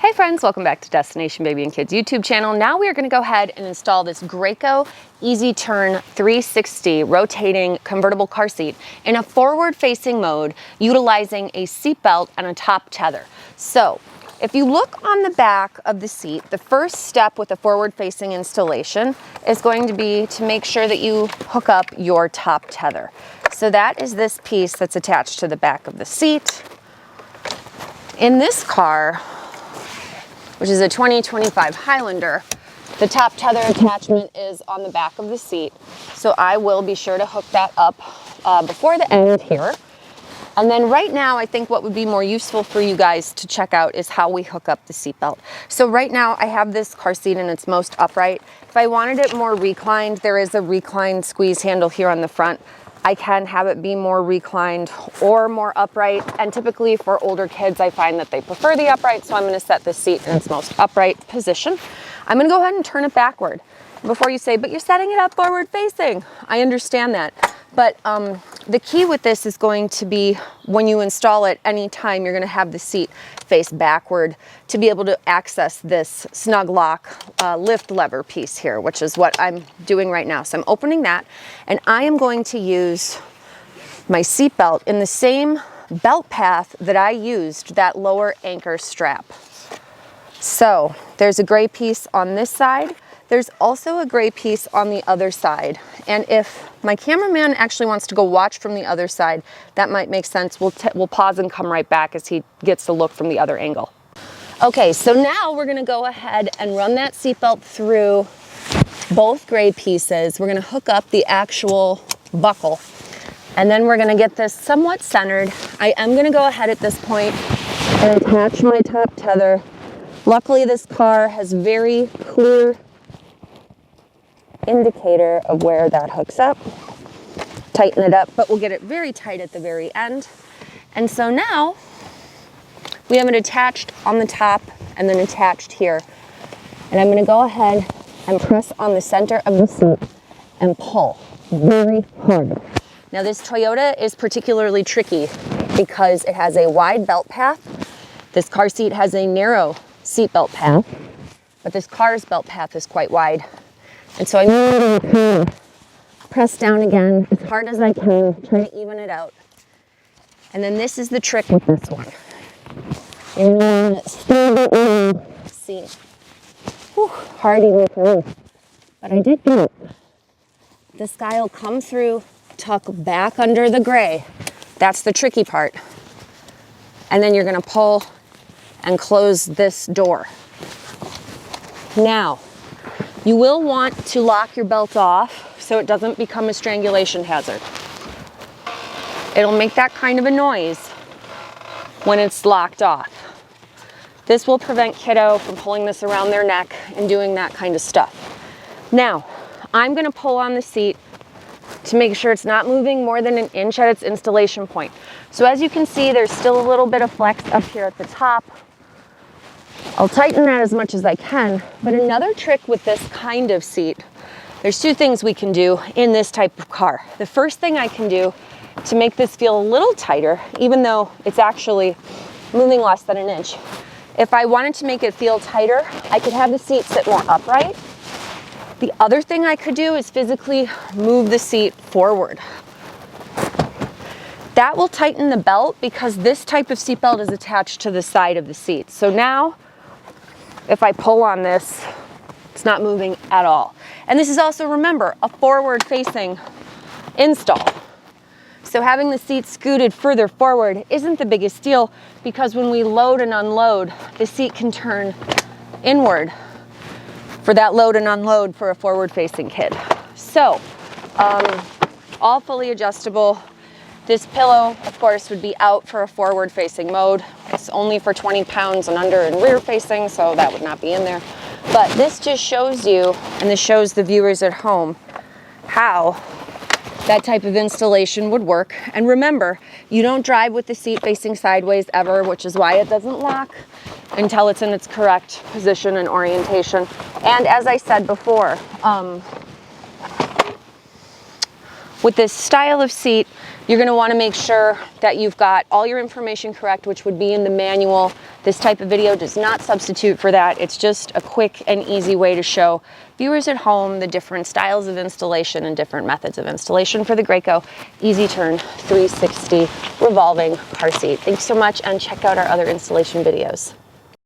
Hey friends, welcome back to Destination Baby and Kids YouTube channel. Now we are going to go ahead and install this Graco EasyTurn 360 rotating convertible car seat in a forward-facing mode utilizing a seat belt and a top tether. So if you look on the back of the seat, the first step with a forward-facing installation is going to be to make sure that you hook up your top tether. So that is this piece that's attached to the back of the seat. In this car, which is a 2025 Highlander, the top tether attachment is on the back of the seat. So I will be sure to hook that up before the end here. And then right now, I think what would be more useful for you guys to check out is how we hook up the seatbelt. So right now I have this car seat in its most upright. If I wanted it more reclined, there is a reclined squeeze handle here on the front. I can have it be more reclined or more upright, and typically for older kids I find that they prefer the upright, so I'm going to set this seat in its most upright position. I'm going to go ahead and turn it backward. Before you say, but you're setting it up forward facing, I understand that, but the key with this is going to be when you install it, anytime you're going to have the seat face backward to be able to access this snug lock lift lever piece here, which is what I'm doing right now. So I'm opening that, and I am going to use my seat belt in the same belt path that I used that lower anchor strap. So there's a gray piece on this side. There's also a gray piece on the other side. And if my cameraman actually wants to go watch from the other side, that might make sense. We'll pause and come right back as he gets to look from the other angle. Okay, so now we're gonna go ahead and run that seatbelt through both gray pieces. We're gonna hook up the actual buckle, and then we're gonna get this somewhat centered. I am gonna go ahead at this point and attach my top tether. Luckily, this car has very clear indicator of where that hooks up. Tighten it up, but we'll get it very tight at the very end. And so now we have it attached on the top and then attached here. And I'm going to go ahead and press on the center of the seat and pull very hard. Now this Toyota is particularly tricky because it has a wide belt path. This car seat has a narrow seat belt path, but this car's belt path is quite wide. And so I'm going to press down again as hard as I can, try to even it out. And then this is the trick with this one. You're going to stand see. Whew, hard even for me. But I did do it. This guy will come through, tuck back under the gray. That's the tricky part. And then you're going to pull and close this door. Now, you will want to lock your belt off so it doesn't become a strangulation hazard. It'll make that kind of a noise when it's locked off. This will prevent kiddo from pulling this around their neck and doing that kind of stuff. Now, I'm going to pull on the seat to make sure it's not moving more than an inch at its installation point. So as you can see, there's still a little bit of flex up here at the top. I'll tighten that as much as I can, but another trick with this kind of seat, there's two things we can do in this type of car. The first thing I can do to make this feel a little tighter, even though it's actually moving less than an inch, if I wanted to make it feel tighter, I could have the seat sit more upright. The other thing I could do is physically move the seat forward. That will tighten the belt because this type of seat belt is attached to the side of the seat. So now, if I pull on this, it's not moving at all. And this is also, remember, a forward-facing install. So having the seat scooted further forward isn't the biggest deal because when we load and unload, the seat can turn inward for that load and unload for a forward-facing kid. So, all fully adjustable. This pillow, of course, would be out for a forward-facing mode. It's only for 20 pounds and under and rear-facing, so that would not be in there. But this just shows you, and this shows the viewers at home, how that type of installation would work. And remember, you don't drive with the seat facing sideways ever, which is why it doesn't lock until it's in its correct position and orientation. And as I said before, with this style of seat, you're going to want to make sure that you've got all your information correct, which would be in the manual, This type of video does not substitute for that. It's just a quick and easy way to show viewers at home the different styles of installation and different methods of installation for the Graco EasyTurn 360 revolving car seat. Thanks so much, and check out our other installation videos.